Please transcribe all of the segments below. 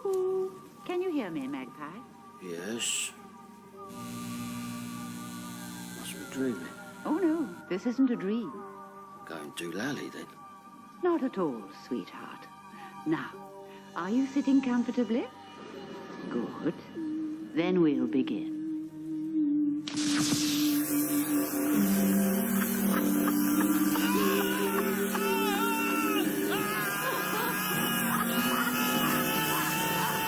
Cuckoo. Can you hear me, Magpie? Yes. Must be dreaming. Oh, no, this isn't a dream. Going doolally, then. Not at all, sweetheart. Now, are you sitting comfortably? Good. Then we'll begin.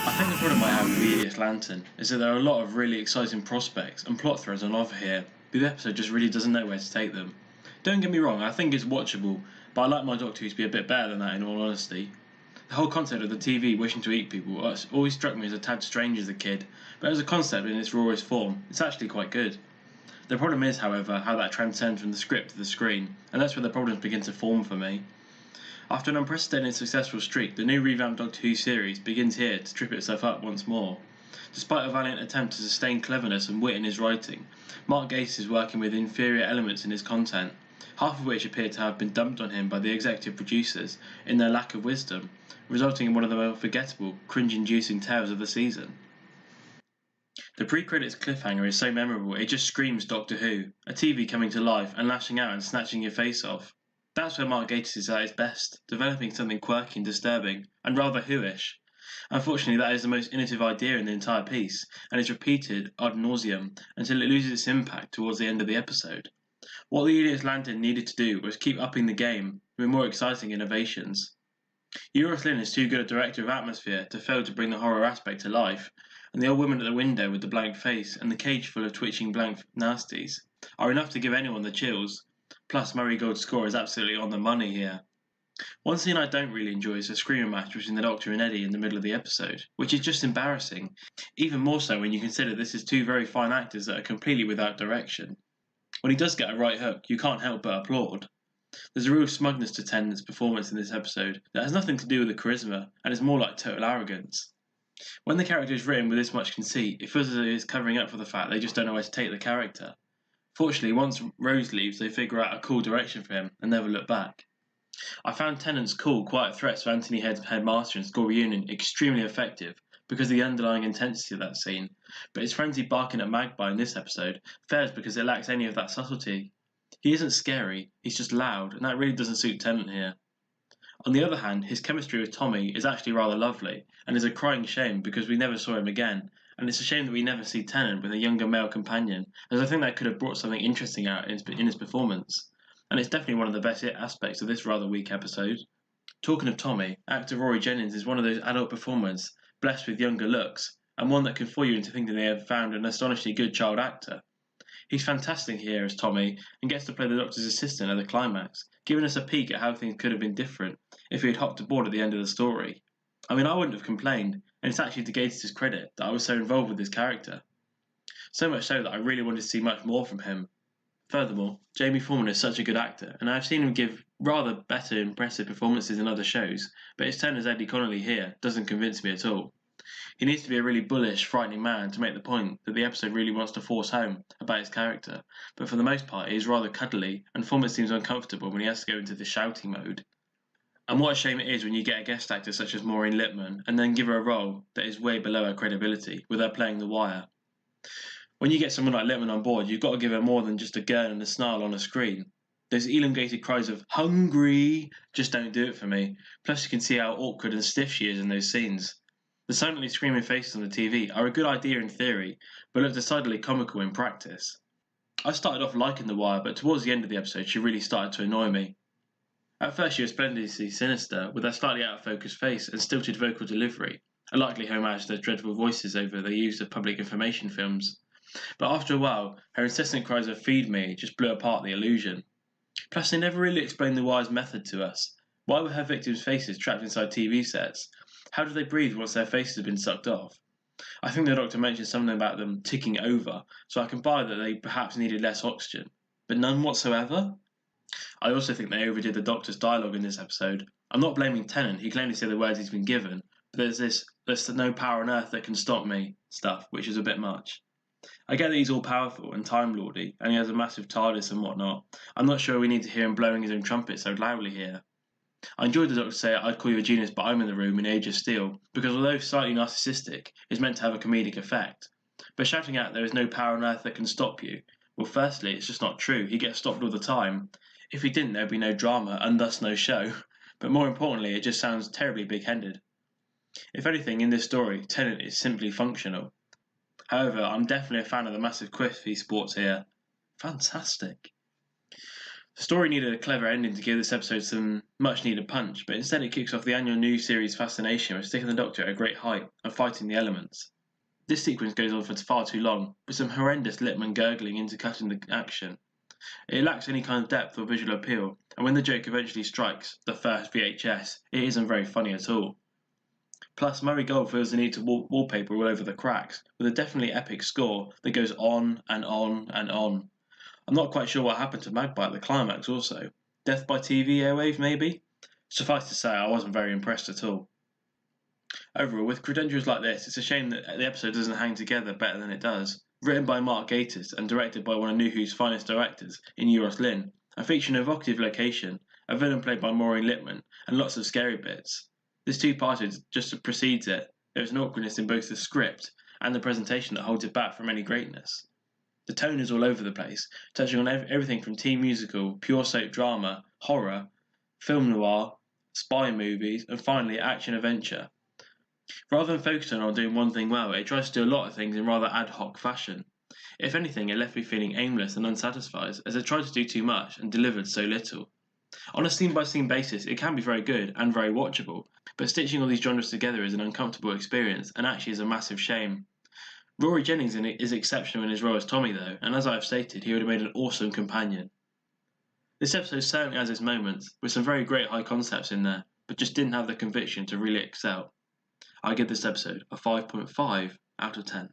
I think the problem I have with The Idiot's Lantern is that there are a lot of really exciting prospects and plot threads on offer here, but the episode just really doesn't know where to take them. Don't get me wrong, I think it's watchable, but I like my Doctor Who to be a bit better than that in all honesty. The whole concept of the TV wishing to eat people always struck me as a tad strange as a kid, but as a concept in its rawest form, it's actually quite good. The problem is, however, how that transcends from the script to the screen, and that's where the problems begin to form for me. After an unprecedented successful streak, the new revamped Doctor Who series begins here to trip itself up once more. Despite a valiant attempt to sustain cleverness and wit in his writing, Mark Gatiss is working with inferior elements in his content, half of which appear to have been dumped on him by the executive producers in their lack of wisdom, resulting in one of the most forgettable, cringe-inducing tales of the season. The pre-credits cliffhanger is so memorable it just screams Doctor Who, a TV coming to life and lashing out and snatching your face off. That's where Mark Gatiss is at his best, developing something quirky and disturbing, and rather Who-ish. Unfortunately, that is the most innovative idea in the entire piece, and is repeated ad nauseum until it loses its impact towards the end of the episode. What The Idiot's Lantern needed to do was keep upping the game with more exciting innovations. Euros Lyn is too good a director of atmosphere to fail to bring the horror aspect to life, and the old woman at the window with the blank face and the cage full of twitching blank nasties are enough to give anyone the chills. Plus, Murray Gold's score is absolutely on the money here. One scene I don't really enjoy is the screaming match between the Doctor and Eddie in the middle of the episode, which is just embarrassing, even more so when you consider this is two very fine actors that are completely without direction. When he does get a right hook, you can't help but applaud. There's a real smugness to Tennant's performance in this episode that has nothing to do with the charisma and is more like total arrogance. When the character is written with this much conceit, it feels as though it's covering up for the fact they just don't know where to take the character. Fortunately, once Rose leaves, they figure out a cool direction for him and never look back. I found Tennant's cool, quiet threats to Anthony Headmaster and School Reunion extremely effective because of the underlying intensity of that scene, but his frenzied barking at Magpie in this episode fails because it lacks any of that subtlety. He isn't scary, he's just loud, and that really doesn't suit Tennant here. On the other hand, his chemistry with Tommy is actually rather lovely, and is a crying shame because we never saw him again, and it's a shame that we never see Tennant with a younger male companion, as I think that could have brought something interesting out in his performance, and it's definitely one of the best aspects of this rather weak episode. Talking of Tommy, actor Rory Jennings is one of those adult performers blessed with younger looks, and one that can fool you into thinking they have found an astonishingly good child actor. He's fantastic here as Tommy and gets to play the Doctor's assistant at the climax, giving us a peek at how things could have been different if he had hopped aboard at the end of the story. I mean, I wouldn't have complained, and it's actually to Gatiss' credit that I was so involved with his character. So much so that I really wanted to see much more from him. Furthermore, Jamie Foreman is such a good actor, and I've seen him give rather better impressive performances in other shows, but his turn as Eddie Connolly here doesn't convince me at all. He needs to be a really bullish, frightening man to make the point that the episode really wants to force home about his character, but for the most part he is rather cuddly, and Foreman seems uncomfortable when he has to go into the shouting mode. And what a shame it is when you get a guest actor such as Maureen Lipman and then give her a role that is way below her credibility, with her playing The Wire. When you get someone like Lipman on board, you've got to give her more than just a gurn and a snarl on a screen. Those elongated cries of "hungry" just don't do it for me, plus you can see how awkward and stiff she is in those scenes. The silently screaming faces on the TV are a good idea in theory, but look decidedly comical in practice. I started off liking The Wire, but towards the end of the episode she really started to annoy me. At first she was splendidly sinister, with her slightly out-of-focus face and stilted vocal delivery, a likely homage to those dreadful voice-over they used of public information films. But after a while, her incessant cries of "feed me" just blew apart the illusion. Plus they never really explained The Wire's method to us. Why were her victims' faces trapped inside TV sets? How do they breathe once their faces have been sucked off? I think the Doctor mentioned something about them ticking over, so I can buy that they perhaps needed less oxygen. But none whatsoever? I also think they overdid the Doctor's dialogue in this episode. I'm not blaming Tennant, he claimed to say the words he's been given, but there's no power on earth that can stop me stuff, which is a bit much. I get that he's all-powerful and time-lordy, and he has a massive TARDIS and whatnot. I'm not sure we need to hear him blowing his own trumpet so loudly here. I enjoyed the Doctor say, "I'd call you a genius, but I'm in the room" in Age of Steel, because although slightly narcissistic, it's meant to have a comedic effect. But shouting out there is no power on earth that can stop you, well, firstly, it's just not true. He gets stopped all the time. If he didn't, there'd be no drama, and thus no show. But more importantly, it just sounds terribly big-headed. If anything, in this story, Tennant is simply functional. However, I'm definitely a fan of the massive quiff he sports here. Fantastic. The story needed a clever ending to give this episode some much needed punch, but instead it kicks off the annual new series fascination with sticking the Doctor at a great height and fighting the elements. This sequence goes on for far too long, with some horrendous Lippmann gurgling intercutting the action. It lacks any kind of depth or visual appeal, and when the joke eventually strikes, the first VHS, it isn't very funny at all. Plus, Murray Gold feels the need to wallpaper all over the cracks, with a definitely epic score that goes on and on and on. I'm not quite sure what happened to Magpie at the climax also. Death by TV airwave, maybe? Suffice to say, I wasn't very impressed at all. Overall, with credentials like this, it's a shame that the episode doesn't hang together better than it does. Written by Mark Gatiss and directed by one of New Who's finest directors in Euros Lyn, and featuring an evocative location, a villain played by Maureen Lipman, and lots of scary bits. This two-parted just precedes it. There is an awkwardness in both the script and the presentation that holds it back from any greatness. The tone is all over the place, touching on everything from teen musical, pure soap drama, horror, film noir, spy movies, and finally action-adventure. Rather than focusing on doing one thing well, it tries to do a lot of things in rather ad hoc fashion. If anything, it left me feeling aimless and unsatisfied, as it tried to do too much and delivered so little. On a scene-by-scene basis, it can be very good and very watchable, but stitching all these genres together is an uncomfortable experience, and actually is a massive shame. Rory Jennings is exceptional in his role as Tommy though, and as I have stated, he would have made an awesome companion. This episode certainly has its moments, with some very great high concepts in there, but just didn't have the conviction to really excel. I give this episode a 5.5 out of 10.